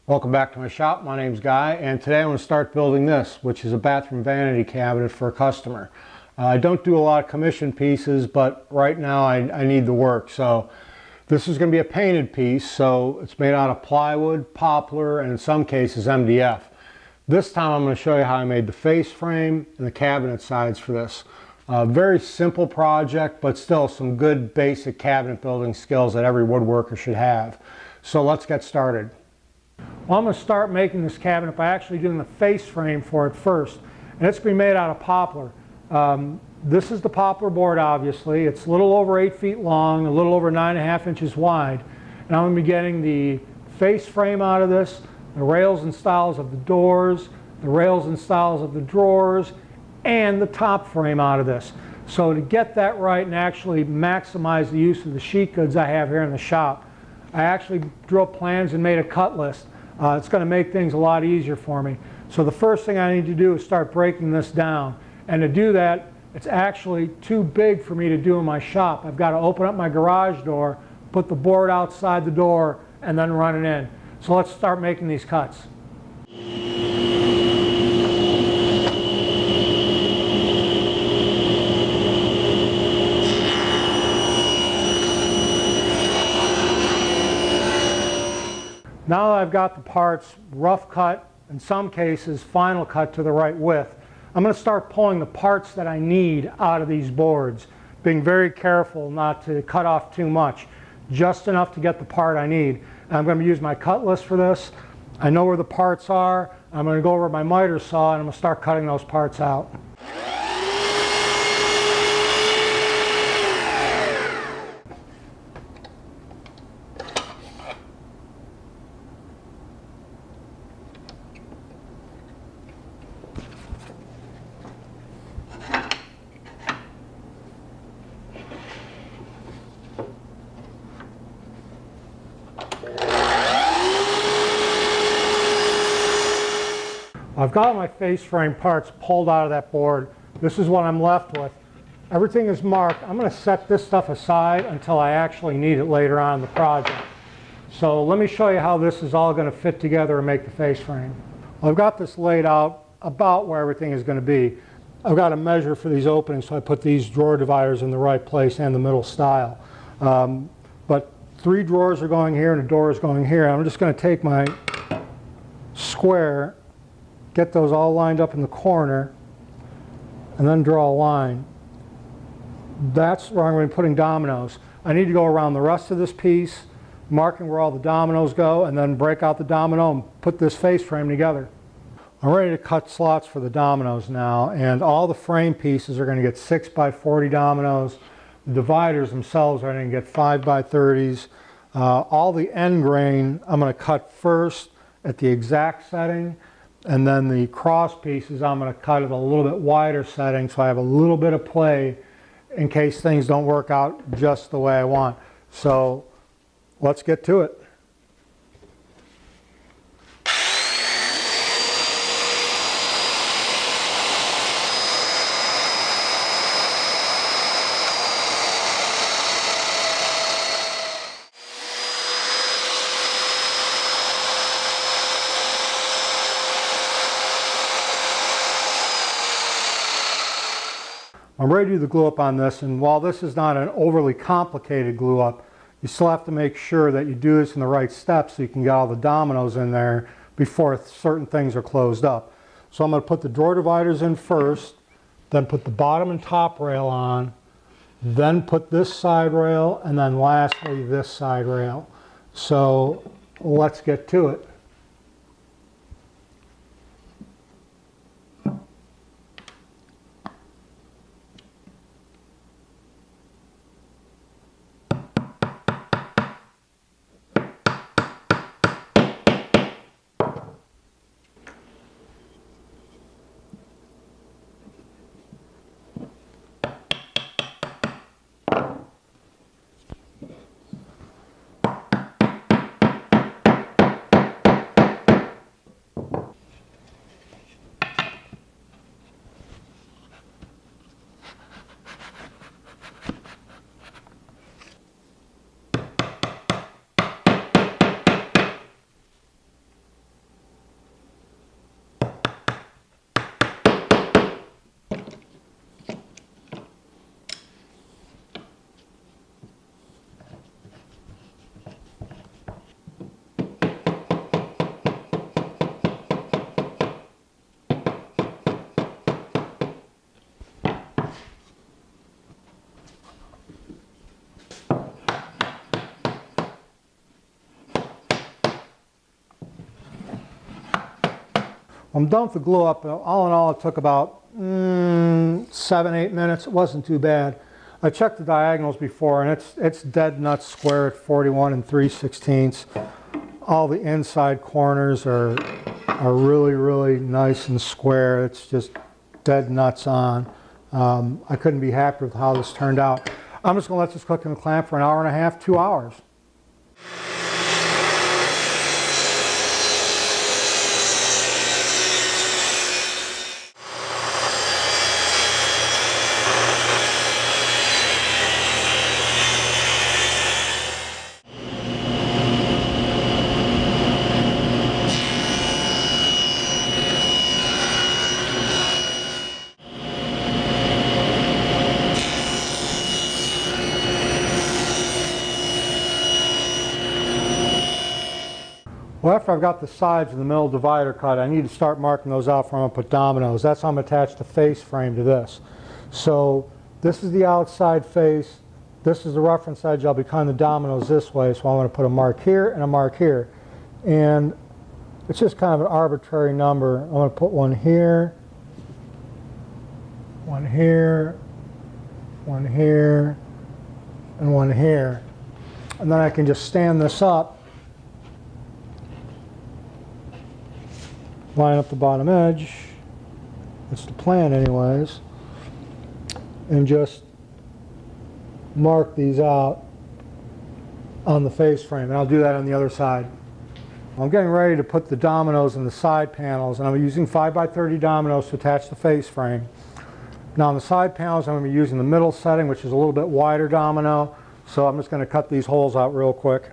Welcome back to my shop. My name's Guy, and today I'm going to start building this, which is a bathroom vanity cabinet for a customer. I don't do a lot of commission pieces, but right now I need the work. So this is going to be a painted piece, so it's made out of plywood, poplar, and in some cases MDF. This time I'm going to show you how I made the face frame and the cabinet sides for this. Very simple project, but still some good basic cabinet building skills that every woodworker should have. So let's get started. Well, I'm going to start making this cabinet by actually doing the face frame for it first. And it's going to be made out of poplar. This is the poplar board, obviously. It's a little over 8 feet long, a little over 9.5 inches wide. And I'm going to be getting the face frame out of this, the rails and stiles of the doors, the rails and stiles of the drawers, and the top frame out of this. So to get that right and actually maximize the use of the sheet goods I have here in the shop, I actually drew up plans and made a cut list. It's going to make things a lot easier for me. So the first thing I need to do is start breaking this down. And to do that, it's actually too big for me to do in my shop. I've got to open up my garage door, put the board outside the door, and then run it in. So let's start making these cuts. Now that I've got the parts rough cut, in some cases final cut to the right width, I'm going to start pulling the parts that I need out of these boards, being very careful not to cut off too much, just enough to get the part I need. And I'm going to use my cut list for this. I know where the parts are. I'm going to go over my miter saw and I'm going to start cutting those parts out. I've got my face frame parts pulled out of that board. This is what I'm left with. Everything is marked. I'm going to set this stuff aside until I actually need it later on in the project. So let me show you how this is all going to fit together and make the face frame. Well, I've got this laid out about where everything is going to be. I've got to measure for these openings, so I put these drawer dividers in the right place and the middle stile. But 3 drawers are going here and a door is going here. I'm just going to take my square, get those all lined up in the corner, and then draw a line. That's where I'm going to be putting dominoes. I need to go around the rest of this piece, marking where all the dominoes go, and then break out the domino and put this face frame together. I'm ready to cut slots for the dominoes now, and all the frame pieces are going to get 6 by 40 dominoes. The dividers themselves are going to get 5 by 30s. All the end grain I'm going to cut first at the exact setting, and then the cross pieces I'm going to cut at a little bit wider setting so I have a little bit of play in case things don't work out just the way I want. So let's get to it. I'm ready to do the glue up on this, and while this is not an overly complicated glue up, you still have to make sure that you do this in the right steps so you can get all the dominoes in there before certain things are closed up. So I'm going to put the drawer dividers in first, then put the bottom and top rail on, then put this side rail, and then lastly this side rail. So let's get to it. I'm done with the glue up. All in all, it took about 7-8 minutes. It wasn't too bad. I checked the diagonals before, and it's dead nuts square at 41 3/16. All the inside corners are really, really nice and square. It's just dead nuts on. I couldn't be happier with how this turned out. I'm just going to let this cook in the clamp for an hour and a half, 2 hours. Well, after I've got the sides of the middle divider cut, I need to start marking those out for when I put dominoes. That's how I'm attached the face frame to this. So this is the outside face. This is the reference edge. I'll be cutting the dominoes this way, so I'm going to put a mark here and a mark here. And it's just kind of an arbitrary number. I'm going to put one here, one here, one here, and one here. And then I can just stand this up, line up the bottom edge, that's the plan anyways, and just mark these out on the face frame, and I'll do that on the other side. I'm getting ready to put the dominoes in the side panels, and I'm using 5x30 dominoes to attach the face frame. Now on the side panels I'm going to be using the middle setting, which is a little bit wider domino, so I'm just going to cut these holes out real quick.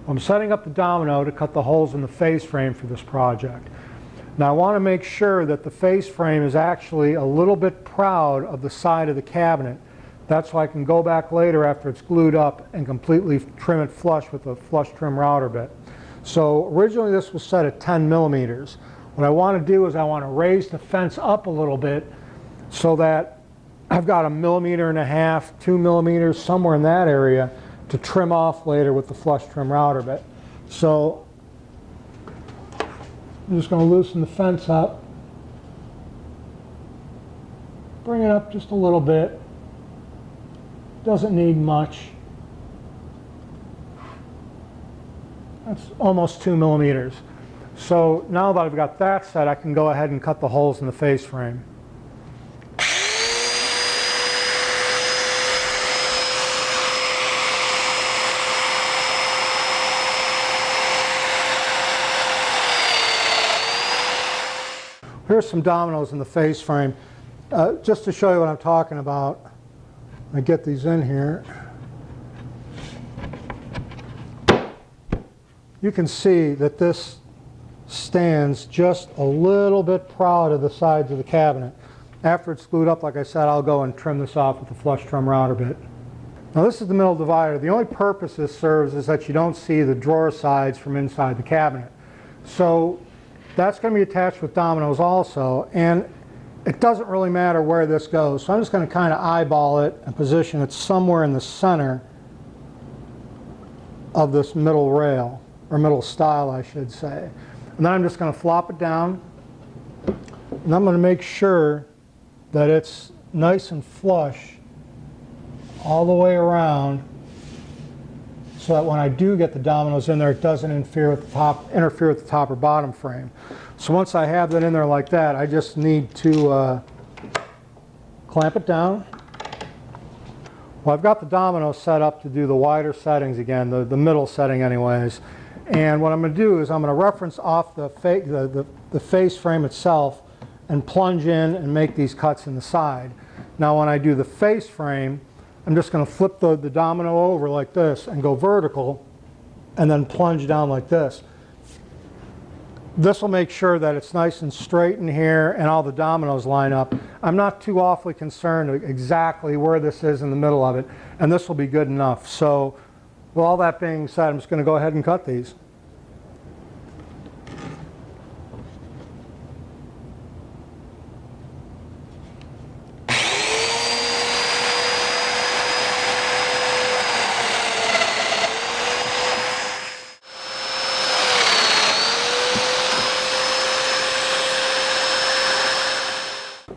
I'm setting up the domino to cut the holes in the face frame for this project. Now I want to make sure that the face frame is actually a little bit proud of the side of the cabinet. That's so I can go back later after it's glued up and completely trim it flush with a flush trim router bit. So originally this was set at 10 millimeters. What I want to do is I want to raise the fence up a little bit so that I've got 1.5 millimeters, 2 millimeters, somewhere in that area, to trim off later with the flush trim router bit. So I'm just going to loosen the fence up, bring it up just a little bit, doesn't need much. That's almost 2 millimeters. So now that I've got that set, I can go ahead and cut the holes in the face frame. Here's some dominoes in the face frame. Just to show you what I'm talking about, I get these in here. You can see that this stands just a little bit proud of the sides of the cabinet. After it's glued up, like I said, I'll go and trim this off with the flush trim router bit. Now this is the middle divider. The only purpose this serves is that you don't see the drawer sides from inside the cabinet. So that's going to be attached with dominoes also, and it doesn't really matter where this goes. So I'm just going to kind of eyeball it and position it somewhere in the center of this middle rail, or middle stile I should say. And then I'm just going to flop it down, and I'm going to make sure that it's nice and flush all the way around, so that when I do get the dominoes in there, it doesn't interfere with the top or bottom frame. So once I have that in there like that, I just need to clamp it down. Well, I've got the domino set up to do the wider settings again, the middle setting anyways. And what I'm going to do is I'm going to reference off the face frame itself and plunge in and make these cuts in the side. Now when I do the face frame, I'm just going to flip the domino over like this and go vertical and then plunge down like this. This will make sure that it's nice and straight in here and all the dominoes line up. I'm not too awfully concerned exactly where this is in the middle of it, and this will be good enough. So with all that being said, I'm just going to go ahead and cut these.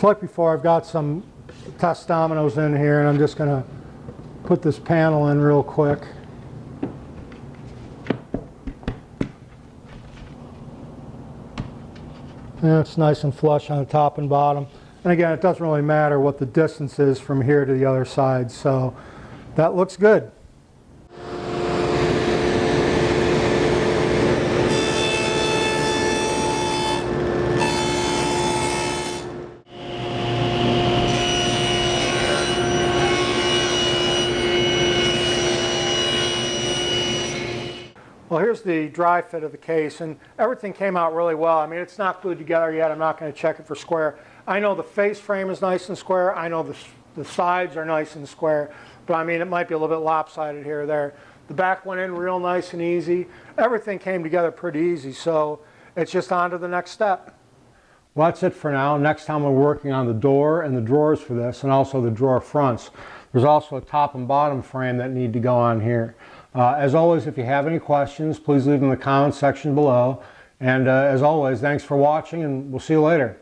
So like before, I've got some test dominoes in here, and I'm just going to put this panel in real quick. And it's nice and flush on the top and bottom. And again, it doesn't really matter what the distance is from here to the other side, so that looks good. Well, here's the dry fit of the case, and everything came out really well. I mean, it's not glued together yet. I'm not going to check it for square. I know the face frame is nice and square. I know the sides are nice and square, but I mean, it might be a little bit lopsided here or there. The back went in real nice and easy. Everything came together pretty easy, so it's just on to the next step. Well, that's it for now. Next time we're working on the door and the drawers for this, and also the drawer fronts. There's also a top and bottom frame that need to go on here. As always, if you have any questions, please leave them in the comments section below. And as always, thanks for watching, and we'll see you later.